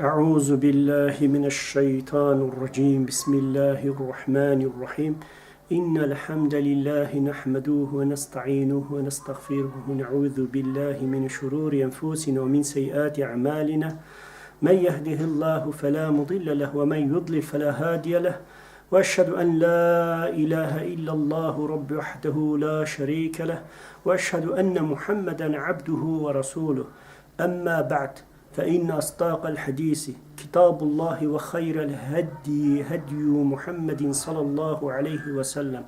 أعوذ بالله من الشيطان الرجيم. بسم الله الرحمن الرحيم. إن الحمد لله نحمده ونستعينه ونستغفره ونعوذ بالله من شرور أنفسنا ومن سيئات أعمالنا. من يهده الله فلا مضل له ومن يضلل فلا هادي له. وأشهد أن لا إله إلا الله رب وحده لا شريك له. وأشهد أن محمدا عبده ورسوله. أما بعد، فإن أصدق الحديث كتاب الله وخير الهدي هدي محمد صلى الله عليه وسلم،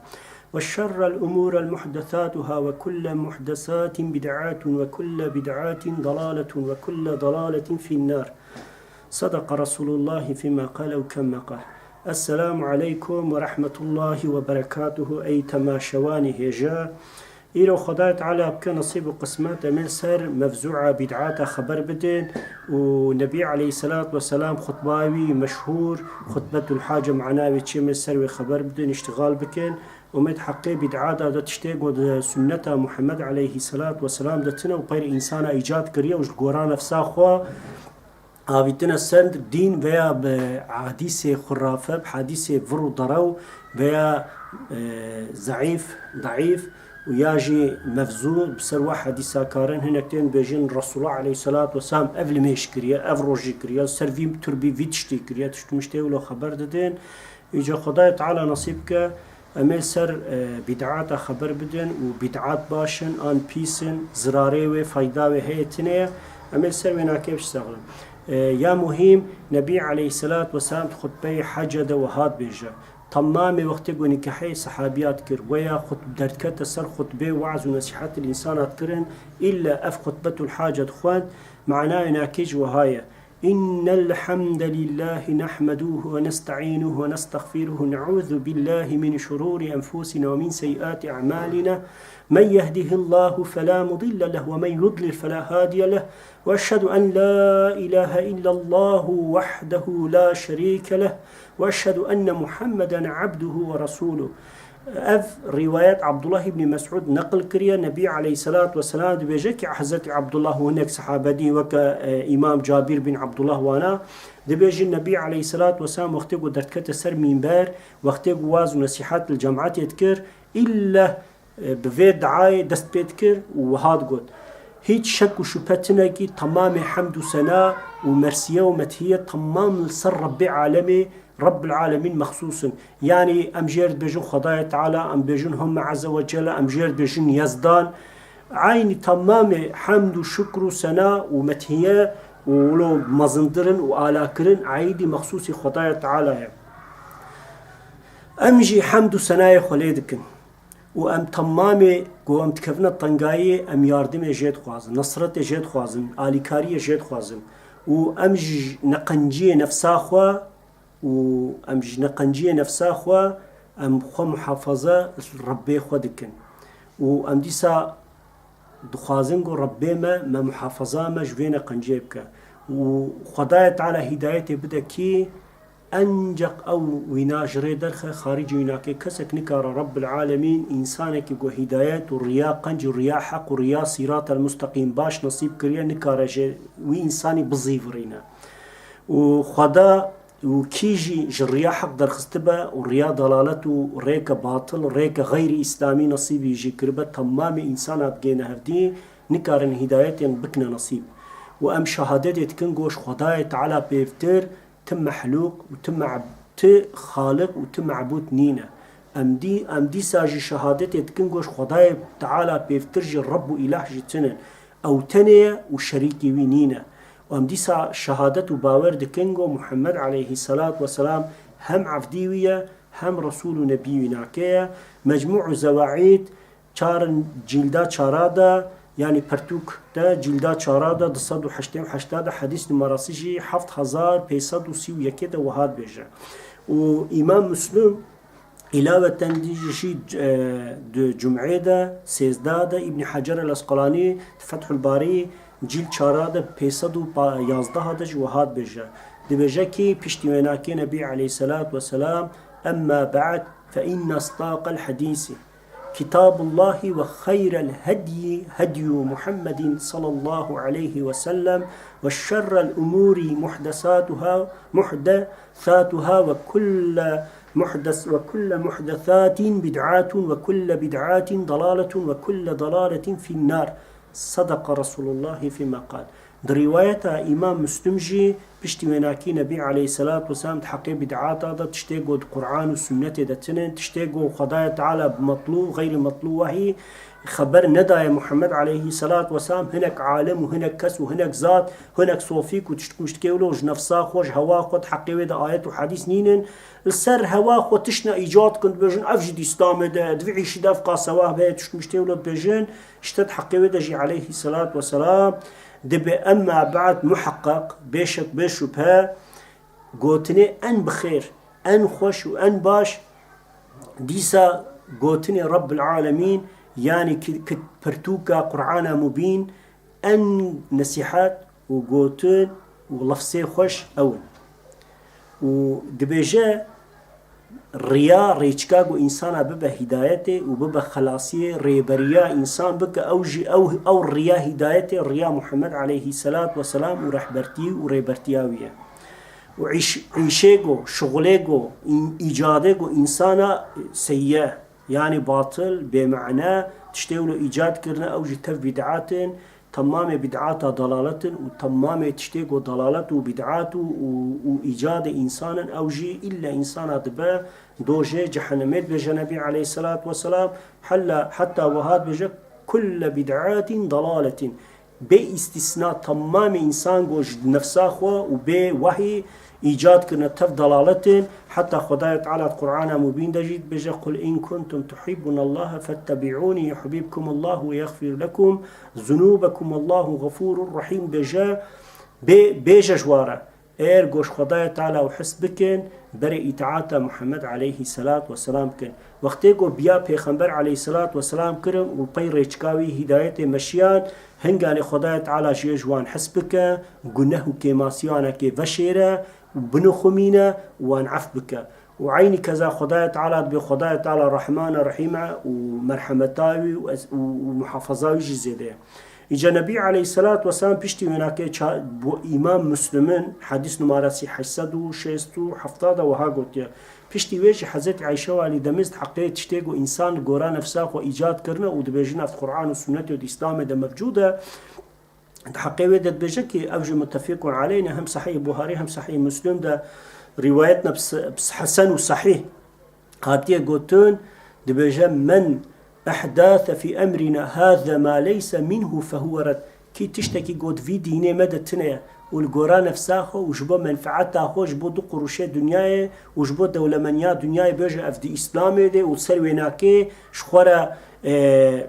وشر الأمور المحدثاتها وكل محدثات بدعات وكل بدعات ضلالة وكل ضلالة في النار. صدق رسول الله فيما قال وكما قال. السلام عليكم ورحمة الله وبركاته. أي تماشواني هجا إيرو خدای تعالی بکە نصیب و قسمت ئەمێ سەر مەفزوعە بیدعاتە خەبەر بدەین و نبی عەلەیهی سەلات وەسەلام خوتباوی مەشهور خوتبەت الحاجە معناوی چێمێ سەروێ خەبەر بدەین اشتغال بکەین ومێت حەقێ بیدعادا دە تشتێک و سنەتە محەممەد عەلەیهی سەلات وەسەلام دەتنە و پەیرە ئینسانە ئیجاد کردیە و گۆرانە فساخوا ئاویتنە سند دین ویا بە حادیثێ خرافە حادیثێ ڤڕ و دەڕە و ویا زەعیف ضعیف وياجي مفزوع بسر حديثا كارن هناكتين بيجين رسول الله عليه الصلاة والسلام أفل ميش كريا أفروجي كريا سرفيم تربي فيتشتي كريا تشتمشتي ولا خبر ددين يجا خداي تعالى نصيبك أمي سر بدعات خبر بدين وبدعات باشن آن بيسن زراري وفايداوي هيتنية أمي سر ويناكيبش سغلن يا مهم نبي عليه الصلاة والسلام خطبه حجد وهاد بيجا تمام وقتی گونی که حی صحابیات کر ویا خط درکت سر خطبه وعظ و نصیحت الانسانات کرن إلا أف خطبة الحاجة خوان معناه ناكيج وهاية إن الحمد لله نحمده ونستعينه ونستغفره ونعوذ بالله من شرور أنفسنا ومن سيئات أعمالنا. من يهده الله فلا مضل له ومن يضلل فلا هادي له. وأشهد أن لا إله إلا الله وحده لا شريك له. وأشهد أن محمدا عبده ورسوله. أف رواية عبد الله بن مسعود نقل كريا نبي عليه الصلاة والسلام دبيجك حزت عبد الله هناك صحابتي إمام جابر بن عبد الله وانا دبيج النبي عليه الصلاة والسلام وقتك ودركت سر منبر وقتك واز ونصيحات الجماعات يذكر إلا بفيد دعاية دست بيذكر وهاد قد هيج شك وشبهتنا كي تمام حمد وسناء ومرسية ومتهية تمام سر رب عالمي رب العالمين مخصوصا. يعني أمجير بيجون خدايا تعالى أم بيجون هم عز وجل أمجير بيجون يزدان عيني تمام حمد وشكر وسناء ومتهية ولو مزندرن وآلاكرن عيدي مخصوصي خدايا تعالى أمجي حمد وسناء خليدكن وأم تمام قوام تكفنا الطنقاية أم ياردم جيد خوازن نصرت جيد خوازن آليكارية جيد خوازن وأمج نقنجية نفسا خوا وأمج نقنجية نفسا خوا أم خوا محافظة ربي خوا دكن وأم ديسا دخوازن قو ربي ما محافظة ما جوين قنجية بك وخدايا تعالى هدايتي بدا كي أنجق أو ويناجري درخة خارج ويناكي كسك نكار رب العالمين إنسانك يقو هدايات وريا قنج وريا حق وريا صراط المستقيم باش نصيب كريا نكار وي إنساني بظيفرينا وخدا وكيجي جريا حق درخستبا وريا ضلالته وريك باطل وريك غير إسلامي نصيب يجي كربا تمام إنسانات جينا هفدي نكارن هدايات بكنا نصيب وأم شهادات يتكن قوش خدايا تعالى بيفتر تم محلوق وتم خالق وتم عبود نينا. أم دي ساجي شهادت يتكن قوش خداي تعالى بيفترج الرب وإله جتنن أو تنية وشريكي وينينا. وأم دي شهادت وباور دكنغو محمد عليه الصلاة والسلام هم عفديوية هم رسول ونبي وناكية مجموع زواعيد چارن جلدات شارادا يعني برتوك دا جلدات شارادا دصد وحشتين وحشتادا حديث نماراسيجي 7531 وهاد بيجا. وإمام مسلم إلاوة تنديجي جمعة دا سيزدادا ابن حجر الأسقلاني فتح الباري جلد شارادا 511 دا وهاد بيجا. دبيجا كي بيشتويناكي نبي عليه الصلاة والسلام. أما بعد فإن أصداق الحديث كتاب الله وخير الهدي هدي محمد صلى الله عليه وسلم والشر الأمور محدثاتها وكل محدثات بدعات وكل بدعات ضلالة وكل ضلالة في النار. صدق رسول الله فيما قال. رواية إمام مسلم جي بشتي مناكي نبي عليه الصلاة والسلام تحقي بدعات هذا تشتيقوا القرآن والسنة دتنين تشتيقوا خدايا تعالى بمطلوب غير مطلوب وهي خبر ندى محمد عليه الصلاة والسلام هناك عالم وهناك كس وهناك ذات هناك صوفيك وتشتكيولو نفسا خوش هوا خود حقي ودا آيات وحديث نينن السر هوا خود تشنا إيجاد كنت بيجن أفجد إسلام ده دفعي شداف قاسواه بيه تشتمشتيولو بيجن اشتد حقي ودا جي عليه الصلاة والسلام دبي أما بعد محقق بيشك بيشبه قوتني أن بخير أن خوش وأن باش ديسا قوتني رب العالمين يعني كتبرتوكا قرآن مبين أن نصيحات وقوتن ولفظي خوش أول ودبيجا الرياء ريشكاغو إنسانا ببا هدايته وببا خلاصية ريبريا إنسان بك أو الرياء هدايته الرياء محمد عليه الصلاة والسلام ورحبرتي وريبرتياوية وعيشيغو شغليغو إيجاديغو إنسانا سيئة يعني باطل بمعنى تشتيولو إيجاد كرنا أو جتف بدعات تمام بدعات ضلالة وتمام تشتيق ضلالة وبدعات وإيجاد إنسانا أو جي إلا إنسانا دبا دوجي جحنميت بجنبي عليه الصلاة والسلام حتى وهاد بجا كل بدعات ضلالة باستثناء تمام إنسان جوج نفسه وبوحي إيجاد كنا تف ضلالة حتى خداية تعالى القرآن مبين دجيد بجا قل إن كنتم تحبون الله فاتبعوني يحببكم الله ويغفر لكم ذنوبكم الله غفور رحيم بيجا جوارا اير گوش خداية تعالى وحسبكن بري إطاعت محمد عليه الصلاة والسلام كن وقتی گو بیا پیغمبر عليه الصلاة والسلام کرن و پی ریچکاوی هدایت مشیان هنگان خداية تعالى جوان حسبك گنه و كماسيانا كي وشيرا وبنو خمينة وانعف بك وعيني كذا خداية تعالى بخداية تعالى رحمن رحيمة ومرحمتاوي ومحافظاوي جزيدة إجا نبي عليه الصلاة والسلام بيشتي مناكي إمام مسلمين حديث نمارسي 867 وها قلت بيشتي ويجي حضرت عائشة والي دمزد حقيقة تشتيقو إنسان قرآن نفسه وإيجاد كرنا ودبيجنا في القرآن والسنة والإسلام ده موجودة حقيقة ده بيجي أوجه متفق علينا هم صحيح بخاري هم صحيح مسلم ده روايتنا بس حسن وصحيح هاتيه قلتون دبيجا من أحداث في أمرنا هذا ما ليس منه فهو رد كي تشتكي قد في ديني مدى تنيا والقرآن نفسه وجبو منفعته وجبو دو قروشة دنيا وجبو دولة منيا دنيا بيجا أفدي إسلامي دي وسرويناكي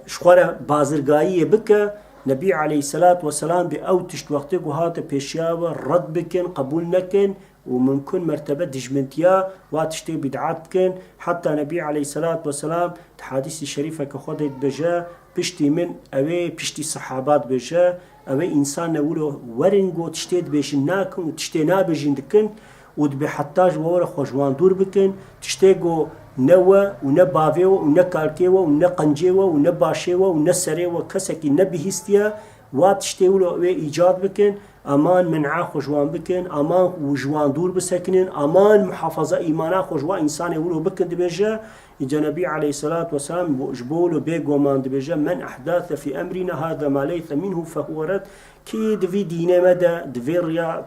شخورة بازرقائية بك نبي عليه الصلاة والسلام بأو تشت وقتك وهذا بيشياوة رد بكن قبول نكن وممكن مرتبة دجمنتيا واتشتي بدعات كن حتى نبي عليه الصلاة والسلام تحاديث الشريفة كخودت بجا بشتي من اوي بشتي صحابات بجا اوي انسان نقوله ورنگو تشتيد بيشن ناكن وتشتي نابجين دكن ودبي حتاج وورا خوجوان دور بكن تشتيقو نوا ونبافيو ونكالكيو ونقنجيو ونباشيو ونسريو كسكي نبيهستيا واتشتيولو اوي ايجاد بكن امان منع خوجوان بكن امان وجوان دور بسكنن امان محافظه ايمانا خوجوا انسان يقولوا بكن دبيجا النبي عليه الصلاه والسلام جبولو بيغومان دبيجا من احداث في امرنا هذا ما ليس منه فهو رد كي دفي دينه مدى دفيريا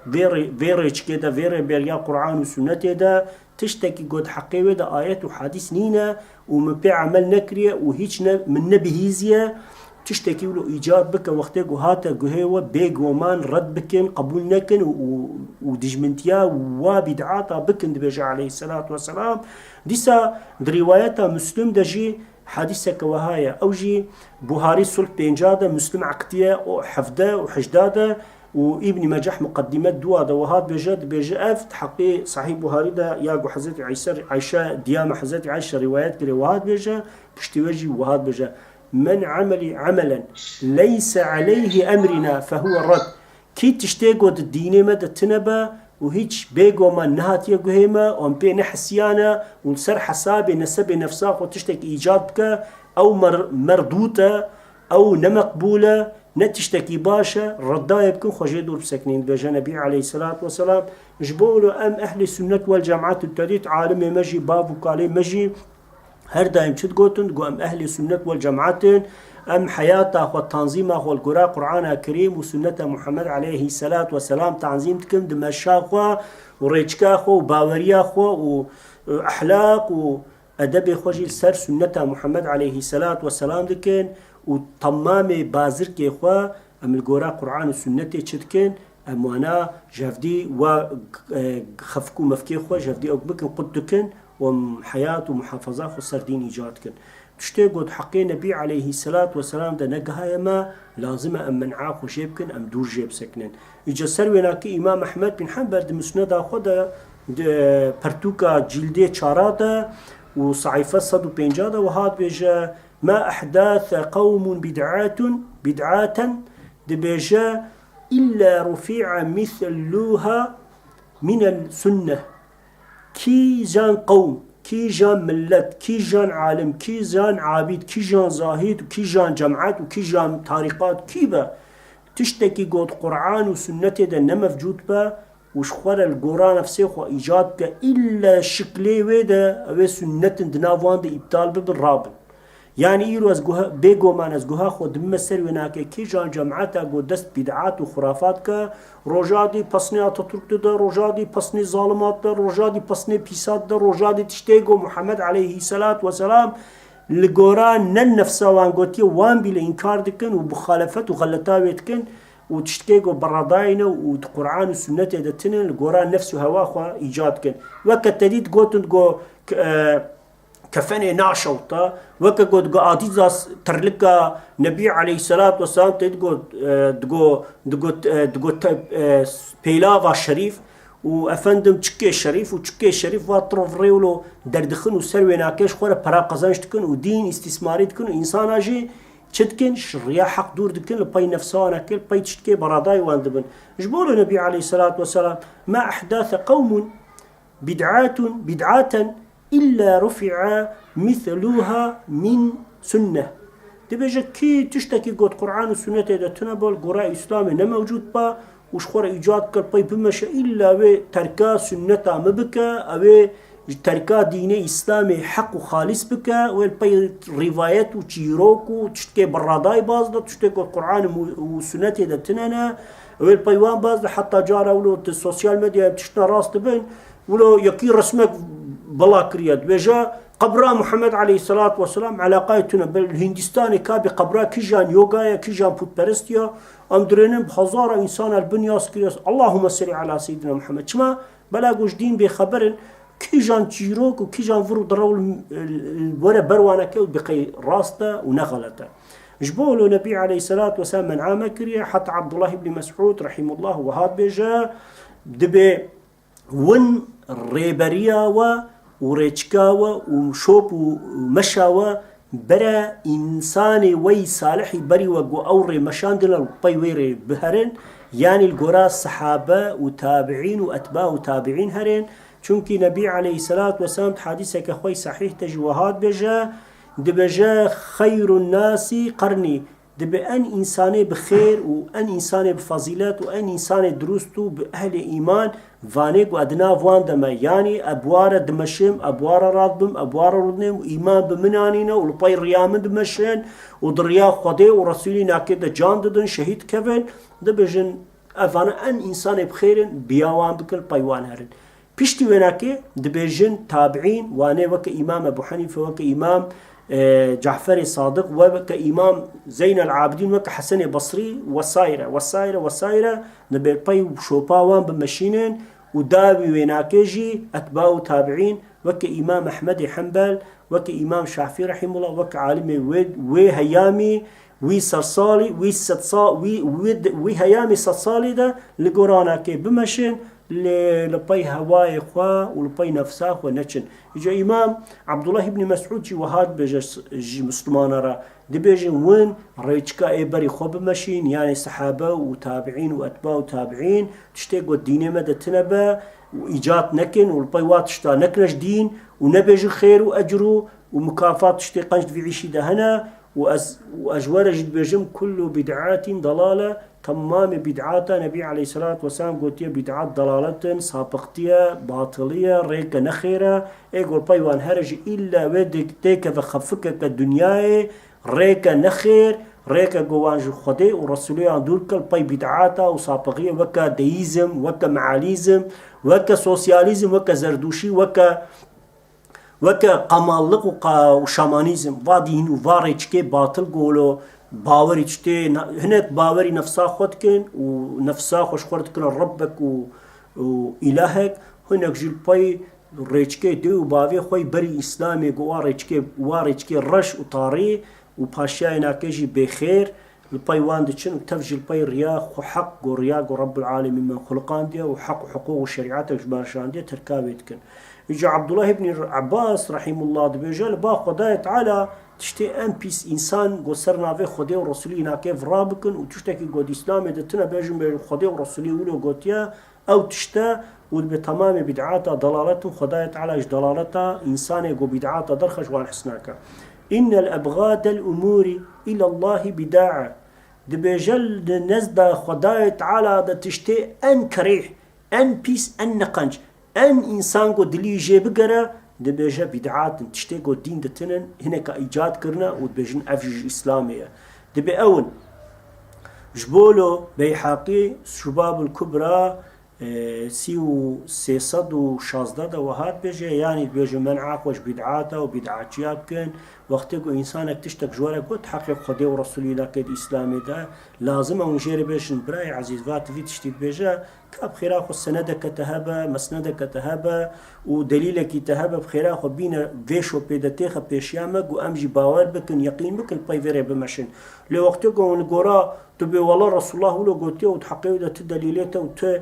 فيريتش كده فيري بيريا قران وسنه ده تشتكي قد حقيقه ده ايات وحديث نينا ومبيع عمل نكريه وهيج من نبيهيزيه تشتكي له إيجاد بك وقتك وهاتا قهوة بيق ومان رد بكن قبول نكن ودجمنتيا وبدعاتا بكن دبيجا عليه الصلاة والسلام ديسا درواياتا مسلم دجي حديثك وهايا أو جي بوهاري سلط بينجادا مسلم عقتيا وحفدا وحجدادا وابن مجح مقدمات دوادا وهاد بيجا أفت حقي صحيح بوهاري دا ياقو حزت عيشة ديامة حزت عيشة روايات كري وهاد بيجا بشتواجي وهاد بيجا من عمل عملا ليس عليه أمرنا فهو رد كي تشتاقوا الدين مدى تنبا وهيج بيجو ما نهات يجوهما وان بين حسيانا وسر حساب نسب نفساق وتشتك إيجابك أو مردوطة أو نمقبولة نتشتكي باشا رداية بكون خجي دور بسكنين بجا نبي عليه الصلاة والسلام جبولوا أم أهل السنة والجماعة التاليت عالم مجي باب وقالي مجي هر دايم شد قوتن قو أم أهل السنة والجماعة أم حياته والتنظيم والقراء قرآن كريم وسنة محمد عليه الصلاة والسلام تنظيم تكم دمشاق وريشكاخ وباورياخ وأحلاق وأدب خوجي سر سنة محمد عليه الصلاة والسلام دكن وتمام بازر كيخوا أم القراء قرآن وسنة تشدكن أم وانا جافدي وخفكو مفكيخوا جافدي أقبكن قدكن وحياة ومحافظة خسر دين إيجادكن تشتي قد حقي نبي عليه الصلاة والسلام ده نقها يما لازم أم منعاه وشيبكن أم دور جيب سكنن إجا سروينا كي إمام أحمد بن حنبل ده مسنده خدا برتوكا جلدي چاراده وصعيفة صدو بينجاده وهاد بيجا ما أحداث قوم بدعات ده بيجا إلا رفيع مثلوها من السنة كي جان قوم كي جان ملت كي جان عالم كي جان عابد كي جان زاهد كي جان جماعات وكي جان طريقات كيبا تشتكي قد قرآن وسنة ده نمفجود با وشخور القرآن نفسه خو إيجاد با إلا شكله ويدا أو سنة دناوان ده إبطال بالرابن يعني إيرو از جوها بيجو من از جوها خود مسر وناكي كي جان جماعتا جو دست بدعات وخرافات كا روجادي پسني أتاتورك ده روجادي پسني ظالمات ده روجادي پسني بيسات ده روجادي تشتيجو محمد عليه الصلاة والسلام لقران نن نفسه وان قوتي وان بلا إنكار دكن وبخالفت وغلطاوي دكن وتشتيجو براداينا والقرآن والسنة ده تنن لقران نفسه هواخوا إيجاد كن وكتديد قوتن جو كفني ناشوطة وكقد قاديزاس ترلقا نبي عليه الصلاة والسلام تدقو دقو بيلافا شريف وأفندم تشكي الشريف وتشكي الشريف واتروف ريولو دردخن وسروي ناكيش خورا برا قزانش تكن ودين استثماري تكن إنسان أجي تشتكن شريا حق دور دكن لباي نفسانا كل باي تشتكي براداي واندبن جبولو النبي عليه الصلاة والسلام ما أحداث قوم بدعات إلا رفع مثلها من سنة تبجا كي تشتكي قد قرآن والسنة إذا تنبال قراء إسلامي نموجود با وشخور إيجاد كالباي بمشا إلا وي تركا سنة مبكا أو تركا دين إسلامي حق وخالص بكا والباي روايات وشيروك وتشتكي براداي بازدا تشتكي قد قرآن والسنة إذا تنانا والباي وان بازدا حتى جارة ولو السوشيال ميديا بتشتنا راس تبين ولو يكي رسمك بلا كرياد بيجا قبرا محمد عليه الصلاة والسلام علاقايتنا بالهندستاني كابي قبرا كيجان يوغايا كيجان بودبرستيا ام درينم بهزار انسان البنياس كرياس اللهم صل على سيدنا محمد شما بلا جوجدين بخبرن كيجان تشيروك وكيجان فرو درول الورا بروانا كيو بقي راسته ونغلته جبولو نبي عليه الصلاة والسلام من عام كريا حتى عبد الله بن مسعود رحمه الله وهاد بيجا دبي ون ريبريا وريتشكاوا ومشوب ومشاوا برا إنسان وي صالح بري وقو أوري مشاندنا الطي ويري بهرين يعني القراء الصحابة وتابعين وأتباع وتابعين هرين چونكي نبي عليه الصلاة والسلام حديثك أخوي صحيح تجوهات دبجا خير الناس قرني دبي أن إنسان بخير وأن إنسان بفضيلات وأن إنسان دروستو بأهل إيمان فانيك وأدنا فان دما يعني أبوار دمشم أبوار رادبم أبوار ردنم إيمان بمنانينا ولباي ريام دمشن ودريا خدي ورسولي ناكد جان ددن شهيد كفن دبجن أفانا أن إنسان بخير بياوان بكل بايوان هرن بيشتي وناكي دبجن تابعين واني وك إمام أبو حنيفة وك إمام جعفر صادق وكإمام زين العابدين وكحسن بصري وسائرة نبي باي وشوباوان بمشينين وداوي ويناكيجي أتباع تابعين وكإمام أحمد حنبل وكإمام شافعي رحمه الله وكعالم وهيامي ويسرصالي ويهيامي سرصالي ده لقرانا كي بمشين لبي هواي خوا ولبي نفسا خوا نچن. إجا إمام عبد الله بن مسعود جي وهاد بجي مسلمان را دبيجن وين ريتشكا إبري خوب ماشين يعني صحابة وتابعين وأتباع وتابعين تشتيق والدين مدى تنبا وإيجاد نكن والبي واتشتا نكنش دين ونبيج خير وأجره ومكافات تشتيقنش في عيشي دهنا وأجوار جد بيجم كل بدعات ضلالة تمام بدعات نبي عليه الصلاة والسلام قلت بدعات ضلالة سابقتية باطلية ريك نخيرة يقول بيوان هرج إلا ودك تيك فخفكك الدنيا ريك نخير ريك قوانج خدي ورسولي عن دولك البي بدعاتا وسابقية وكا ديزم وكا معاليزم وكا سوسياليزم وكا زردوشي وكا قمالق وشامانيزم وادين وفاريتشكي باطل قولو باوري تشتي هناك باوري نفسا خودكن ونفسا خوش خودكن ربك وإلهك هناك جيل باي ريتشكي دو باوي خوي بري إسلامي واريتشكي رش وطاري وباشاي ناكيجي بخير الباي واندشن تفجي الباي رياخ وحق ورياق ورب العالمين من خلقان دي وحق وحقوق وشريعات وجباشان دي تركابيتكن. يجي عبد الله بن عباس رحمه الله دبيجال با خداي تعالى تشتي ام بيس انسان قصرنا في خدي ورسولي ناكيف رابكن وتشتكي قد اسلامي دتنا بيجن بين خدي ورسولي ولو قوتيا او تشتا وبتمام بدعاتا ضلالته خداي تعالى ايش ضلالته انسان يقو بدعاتا درخش وان حسناك ان الابغاد الامور الى الله بداعه دبيجل نزد خداي تعالى تشتي ان كريح ان بيس ان نقنج ان انسان قو دلي جيبقرا دبيجا بدعات تشتي قو دين دتنن هناك ايجاد كرنا ودبيجن افجج اسلامية دبي اون جبولو بيحاقي شباب الكبرى سيو سيصد وشازدد وهاد بيجي يعني بيجي منعك وش بدعاته وبدعاتيات كن وقتك انسانك تشتك جوارك وتحقق خدي ورسولي لك اسلامي ده لازم ونجيري بيشن براي عزيز فات في تشتي بيجا كاب خيراخو سندك تهبا مسندك تهبا ودليلك تهبا بخيراخو بينا فيشو بيدتيخ بيشيامك وامجي باور بكن يقين بكن بايفيري بمشن لو وقتك ونقورا تبي والله رسول الله ولو قلتيه وتحققه ده تدليلته وت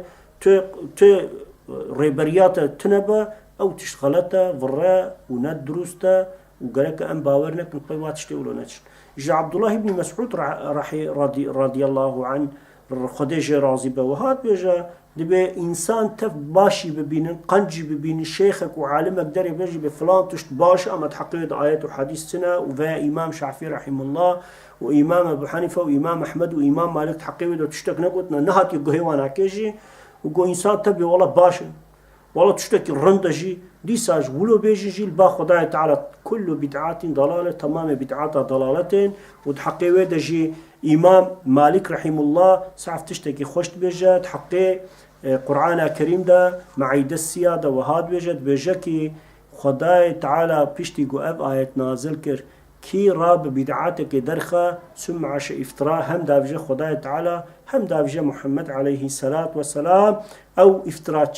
ريبريات تنبا او تشتغلتا ضراء وناد دروستا وقالك ام باورنك من قيمات تشتغلوا نتش. جاء عبد الله بن مسعود رضي الله عنه خديجة راضي بوهات بيجا دبي انسان تف باشي ببين قنجي ببين شيخك وعالمك دري بيجي بفلان تشت باش اما تحقيق آيات وحديث سنة وفا امام شافعي رحمه الله وامام ابو حنيفة وامام احمد وامام مالك تحقيق تشتك نقطنا نهات يقهي وانا كيجي وقو انسان تبي والله باشا والله تشتكي الرندجي دي ساج ولو بيجي جيل با خداي تعالى كل بدعات ضلالة تمام بدعات ضلالتين وتحقي دجي إمام مالك رحمه الله سعف تشتكي خوشت بيجا تحقي قرآن كريم دا معيد السيادة وهاد بيجا كي خداي تعالى بيشتي قو أب آية نازل كر كي راب بدعاتك درخة سمع افتراء هم دافجة خداي تعالى هم دافجة محمد عليه الصلاة والسلام أو افتراء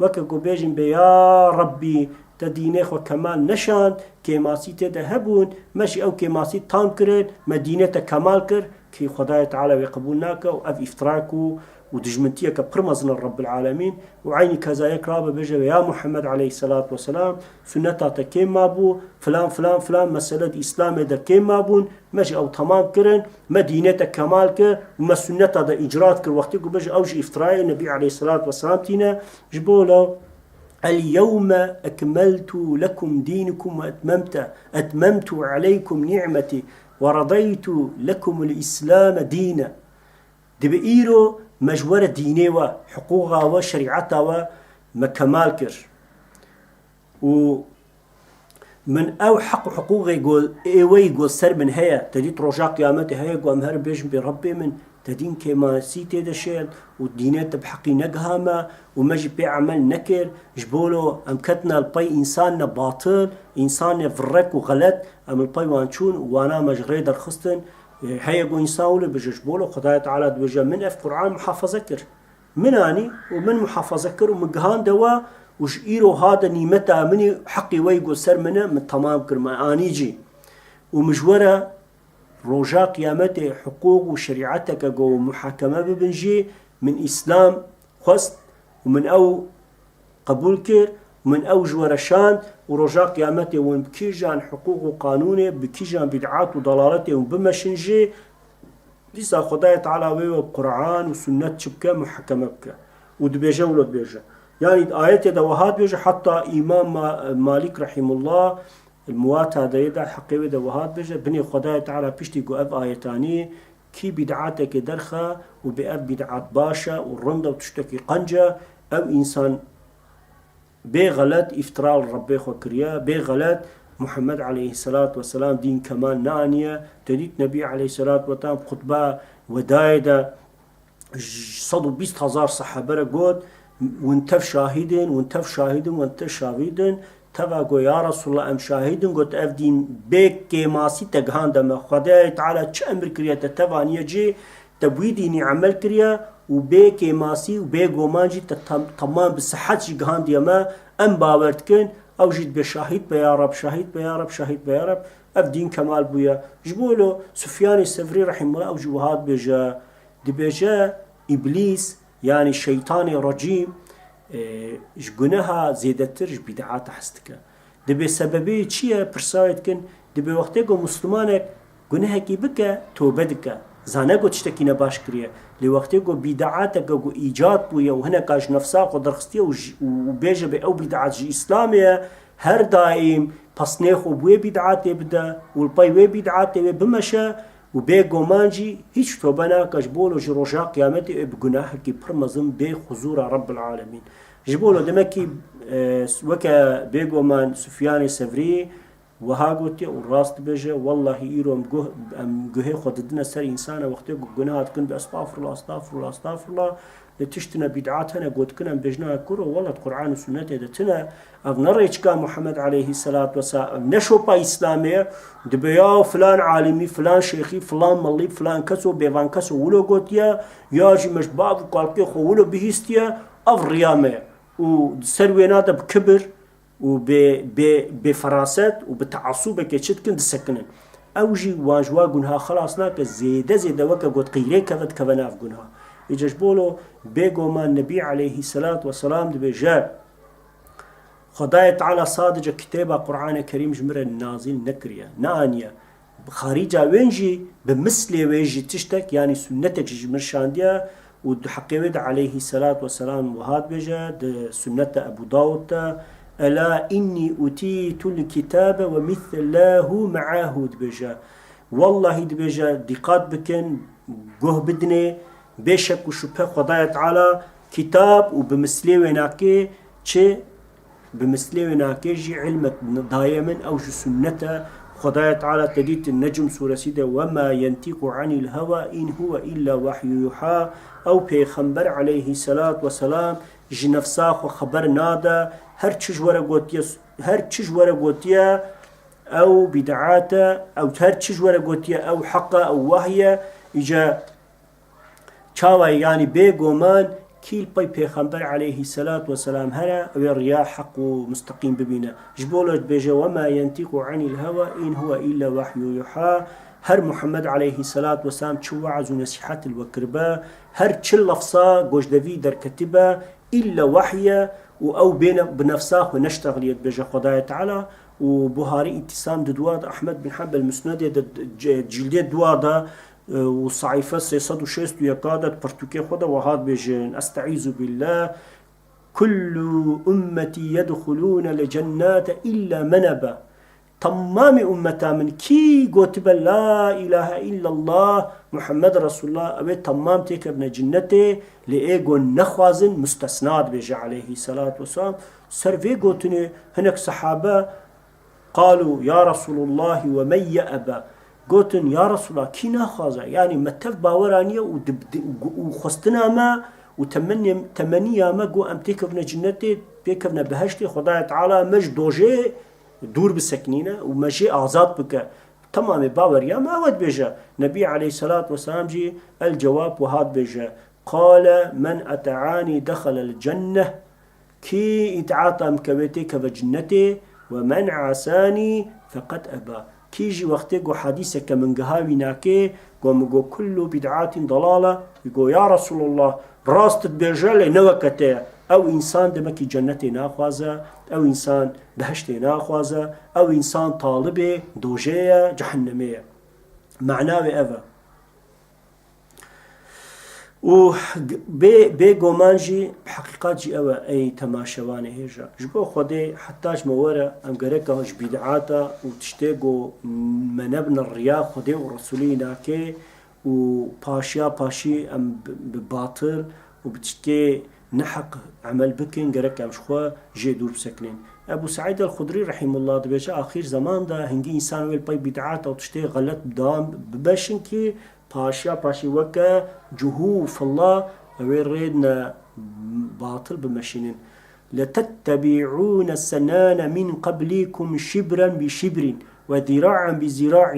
وكا بيجن بيا ربي تدينه خو كمال نشان كماسي تدهبون ماشي أو كماسي تام كرد مدينة كمال كر كي خداي تعالى ويقبولناك وأف افتراكو ودجمنتيك برمزنا رب العالمين وعيني كذاك رابا بيجا يا محمد عليه الصلاة والسلام سنتا كيم مابو فلان فلان فلان مسألة إسلام دا كيم مابون ماشي أو تمام كرن مدينة كمال كر وما سنتا دا إجرات كر وقتك بيجا أوجي افتراء النبي عليه الصلاة والسلام تينا جبولا اليوم أكملت لكم دينكم وأتممت عليكم نعمتي ورضيت لكم الإسلام دينا دبئيرو مجورة ديني وحقوقها وشريعتها ومكمال كر ومن أو حقوقي يقول إيوي يقول سر من هيا تدي رجاء قيامته هيا يقول أمهر بيجن بربي من تدين كما سيتي دشيل والدينات بحقي نقهما ومجي بيعمل نكر جبولو أمكتنا البي إنسان باطل إنسان فرق وغلط أم البي وانشون وانا مجريد الخستن هيا قو إنسان ولو بجبولو خدايا تعالى بجا من أف قرآن محافظة كر مناني ومن محافظة كر ومقهان دوا وش إيرو هذا نيمتا مني حقي ويقو سر منه من تمام كر ما آنيجي ومجورة رجاء قيامته حقوق وشريعتك جو محاكمة ببنجي من إسلام خست ومن أو قبول كر ومن أو جورشان ورجاء قيامته وبكيجان حقوق وقانونه بكيجان بدعات وضلالته وبمشنجي لسا خدايا تعالى وبقرآن وسنة شبكة محكمة بك ودبيجة ولا دبيجة يعني آيات دوهات بيجة حتى إمام مالك رحمه الله الموات هذا يدع حقيقة دوهات بيجة بني خدايا تعالى بيشتي قو آيتاني كي بدعاتك درخة وبأب بدعات باشا والرندة وتشتكي قنجة أو إنسان بغلط افتراء ربي خكريا بغلط محمد عليه الصلاة والسلام دين كمان نانية تديت نبي عليه الصلاة والسلام خطبة ودايدة 120,000 صحابة قد وانتف شاهدين تبا يا رسول الله ام شاهدين قلت افدين بك كماسي تقهان دم خداي تعالى چه امر كريا تتبان يجي تبويديني عمل كريا وبيك ماسي وبيك ومانجي تمام بصحة جهان ديما ام باورتكن او جيت بشاهد بيا رب شاهد بيا رب افدين كمال بويا جبولو سفيان الثوري رحمه الله او جوهات بيجا دبيجا ابليس يعني الشيطان الرجيم جناها زيادتر بدعات حستك دبي سببي چيه برسايتكن دبي وقتيگو مسلمانك گناهكي بك توبدك زانگو تشتكي نباش كريه لوقتيگو بدعاتك و ايجاد بويا وهنا كاش نفساق ودرخستيه وبيجا بأو بدعات جي اسلامية هر دائم پسنيخو بوي بدعات بدا والباي وي بدعات بمشا وبيگو مانجي هيچ توبنا كاش بولو جروجا قيامتي بگناهكي برمزم بي حضور رب العالمين جبولو دمكي وكا بيگو مان سفيان الثوري وها قلت والراست بيجا والله إيرو ام جهه خددنا سر إنسان وقته جناهات كن بأستغفر الله لتشتنا بدعات هنا قلت كنا بجنا كرو والله القرآن والسنة دتنا أبنريج كان محمد عليه الصلاة والسلام نشوبا إسلامية دبياو فلان عالمي فلان شيخي فلان ملي فلان كسو بيفان كسو ولو قلت يا جي مش بعض قالكي خو ولو بهستيا أفريامة وسروينات بكبر وبفراسات وبتعصب كشت كنت سكنن اوجي واجوا جنها خلاص ناك زيده وكا قد قيري كفت كفناف جنها يجش بولو بيقو ما النبي عليه الصلاة والسلام دبي جاء خداية تعالى صادجة كتابة قرآن كريم جمرة نازل نكريا نانيا خارجة وينجي بمثل ويجي تشتك يعني سنتك جمرشاندية ودحقيود عليه الصلاة والسلام وهاد بيجا سنة أبو داود ألا إني أتيت الكتاب ومثله معه دبجا والله دبجا دقات بكن جه بدني بشك وشبه خدايا تعالى كتاب وبمثله وناكي چه بمثله وناكي جي علمك دائما أو جو سنته خدايا تعالى تديت النجم سورة سيدة وما ينطق عن الهوى إن هو إلا وحي يوحى أو بيخنبر عليه الصلاة والسلام جنفساخ وخبر نادا هر چش ورقوتيا او بدعاتا او هر چش ورقوتيا او حقا او وحيا اجا چاوا يعني بيگومان كيل باي پیغمبر عليه الصلاة والسلام هلا او الرياح حق مستقيم ببينا جبولت بيجا وما ينطق عن الهوى إن هو إلا وحي يوحى هر محمد عليه الصلاة والسلام چو وعز ونسيحات الوكربا هر چل لفظا گوشدوي در كتبا إلا وحيا أو بين بنفسه ونشتغل يد بجا خدايا تعالى وبهاري اتسام دواد أحمد بن حنبل مسند جلدية دواد وصعيفة 606 يقادة برتوكي خدا وهاد بجن أستعيذ بالله كل أمتي يدخلون لجنات إلا منبا تمام أمتا من كي قوتب لا إله إلا الله محمد رسول الله أبي تمام تيك ابن جنته لإيقو نخوازن مستثنات بيجي عليه الصلاة والسلام سرفي قوتني هناك صحابة قالوا يا رسول الله ومن يأبى قوتن يا رسول الله كي نخوازا يعني متف باورانية وخستنا ما وتمنية ما قو أم تيك ابن جنته بيك ابن بهشتي خدايا تعالى مش دوجي دور بسكنينة ومشي آزاد بك تمام باور يا ما ود بيجا نبي عليه الصلاة والسلام جي الجواب وهاد بيجا قال من أتعاني دخل الجنة كي اتعاطى مكويتي كفجنتي ومن عساني فقد أبى كي جي وقتي حديثك من قهاوي ناكي قوم كل بدعات ضلالة يقول يا رسول الله راست بيجا لنوكته ئەو ئینسان دەمەکی جەنەتێ ناخوازە، ئەو ئینسان بەهەشتێ ناخوازە، ئەو ئینسان تاڵبێ دۆژەیە جەحەنەمەیە. معناوێ ئەوە. و بێگۆمانژی حقیقاتی ئەوە ئەی تەماشەوانە هێژە ji بۆ خودێ حتاش مەوەرە ئەم گەرەکەش بیدعاتە و تشتێک و مەنەبنە ڕیا خودێ و ڕسوولی ناکێ و پاشیا پاشی ئەم باتڵ و بتشتێ نەحق عمل بکەین گەرەک ئەمشخوا ژێ دوور بسەکنین. ئەبوو سعید الخودری رحیم الله دەبێژە ئاخیر زەماندا هەنگی ئینسان وێ پەی بیدعاتە و تشتێ غەلەت بدام ببەشن کی پاشیا پاشی وەکە جوهوف فڵا ئەوێ ڕێدنە باتڵ بمەشینن. لتتبعون السنان من قبلكم شبرا بشبر وذراعا بذراع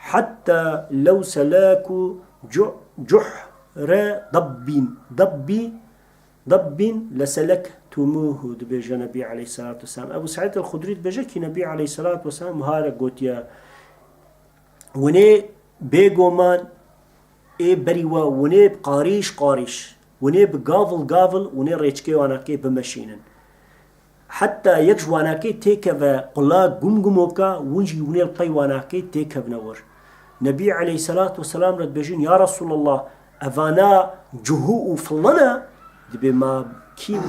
حتى لو سلاكوا جحر ضب لسلكتموه دبيجا نبي عليه الصلاة والسلام. أبو سعيد الخدري دبيجا كي نبي عليه الصلاة والسلام هارا قوتيا وني بيغومان اي بريوا وني قاريش وني بقافل وني ريتشكي واناكي بمشينن حتى يكش واناكي تيكا قلا قمقموكا ونجي وني القي واناكي تيكا بنور. نبي عليه الصلاة والسلام رد بيجين يا رسول الله أفانا جهوء فلنا دبي ما كي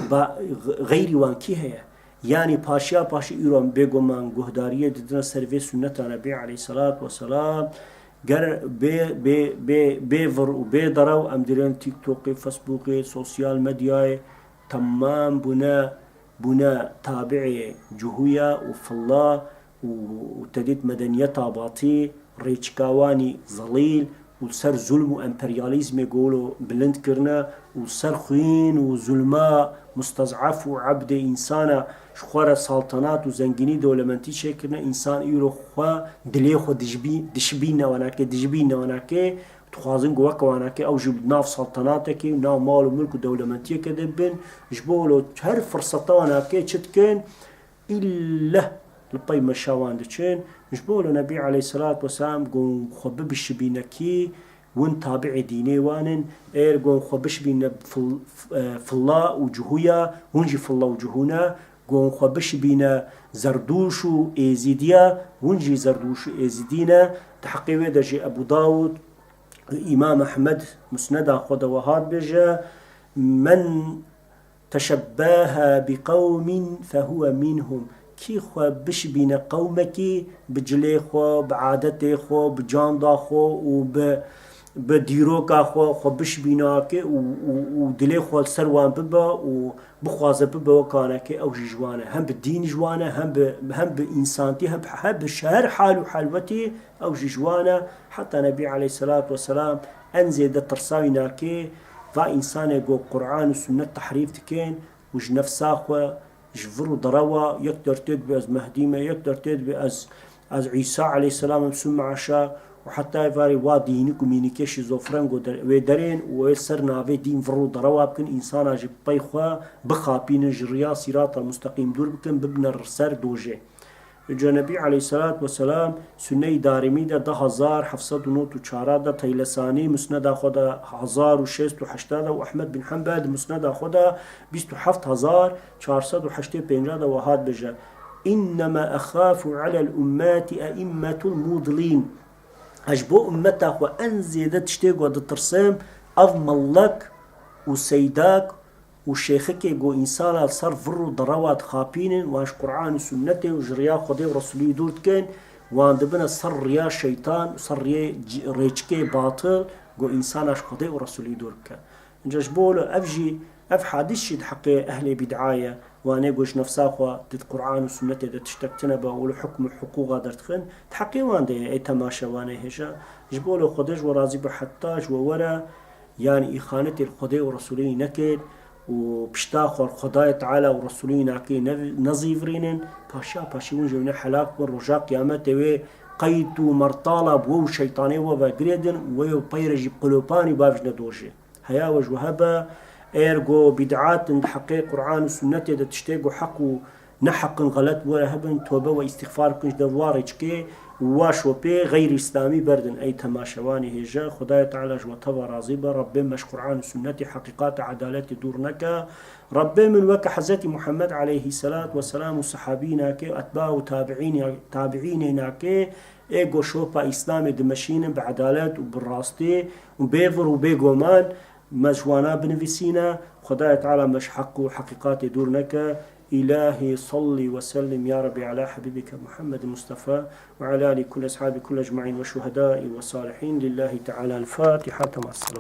غيري وان كي هي يعني باشي إيران بيغومان قهدارية ددنا سرفي سنة نبي عليه الصلاة والسلام گر بيفر وبيدرو ام درين تيك توكي فيسبوكي سوسيال ميدياي تمام بنا تابعي جهويا وفلا وتديت مدنيتا باطي ريتشكاواني ظليل وسر ظلم وامبرياليزم يقولوا بلند كرنا وسر خوين وظلماء مستضعف وعبد انسانا شخوار سلطنات وزنجيني دولمنتي شكرنا انسان يرو خوا دلي خو دشبينا وناكي تخوازن قوك وناكي او جب ناف سلطناتك وناف مال وملك ودولمنتي كدبن جبولو هر فرصة وناكي تشتكن الا لبي مشاوان دچين جبولو نبي عليه الصلاة والسلام قوم خبب الشبينكي ون تابع ديني وانن قوم خبش بين فلا وجهويا ونجي فلا وجهونا قوم خبش بين زردوش وإيزيديا ونجي زردوش وإيزيدينا تحقيقه دجي أبو داود إمام أحمد مسند خد وهاد بجا من تشبه بقوم فهو منهم كي خو بش بين قومك بجلي خو بعادتي خو بجاندا خو بديروكا خو بش بيناك ودلي خو السروان ببا وبخوازه ببا وكانك او جوانه هم بالدين جوانه هم بانسانتي هم بشهر حال وحلوتي او جوانه حتى نبي عليه الصلاه والسلام انزل ترسايناك فانسان جو قران وسنه تحريف تكين وج نفسا خو جفرو دروا يقدر تدبي از مهديمه يقدر تدبي از عيسى عليه السلام مسمى عشاء وحتى يفاري واديني كومينيكيش زوفران ودرين ويسر نافي دين فرو دروا بكن انسان اجي بيخوا بخابين جريا صراط المستقيم دور بكن ببن الرسر دوجي. النبي عليه الصلاة والسلام سنة دارمي دا 1794 تيلساني مسند خدا 1680 وأحمد بن حنبل مسند خدا 27485 وهاد بجا إنما أخاف على الأمات أئمة المضلين أجبو أمتك وأنزيدت تشتيق ودترسم أضملك وسيداك وشيخك يقول إنسان صار فرو ضروات خابين واش قرآن وسنته وجريا خدي ورسولي دورت كان وان دبنا صر ريا شيطان صر ريشكي باطل قو إنسان اش خدي ورسولي دورت كان نجاش بولو أفجي أف حادث شد حقي أهل بدعاية وانا قوش نفسا خوا دد قرآن وسنته دد تشتكتنا بقولو حكم حقوقا درتخن تحقي وان دي اي تماشا وانا هشا جبولو خدش ورازي بحتاج وورا يعني إخانة الخدي ورسولي نكد وبشتاخ الخداي تعالى ورسولين عكي نظيفرين باشي ونجونا حلاك والرجاء قيامته وي قيتو مرطالة بو شيطاني وباقريدن ويو بيرجي قلوباني بافجنا دوشي هيا وجوهبا ايرغو بدعات حقيق قرآن وسنة دا تشتيقو حقو نحق غلط وهبن توبة واستغفار كنش دوارج كي واشو بي غير إسلامي بردن أي تماشواني هجا خدايا تعالى جوتها راضيبا ربي مش قرآن وسنة حقيقات عدالات دورنك ربي من وك حزت محمد عليه الصلاة والسلام وصحابينا كي أتباع وتابعيننا كي ايجو شوبا إسلام دمشين بعدالات وبالراستي وبيفر وبيقومان مجوانا بنفسينا خدايا تعالى مش حق وحقيقات دورنك إلهي صلي وسلم يا ربي على حبيبك محمد المصطفى وعلى آله كل أصحابه كل أجمعين والشهداء والصالحين لله تعالى الفاتحة مع الصلوات.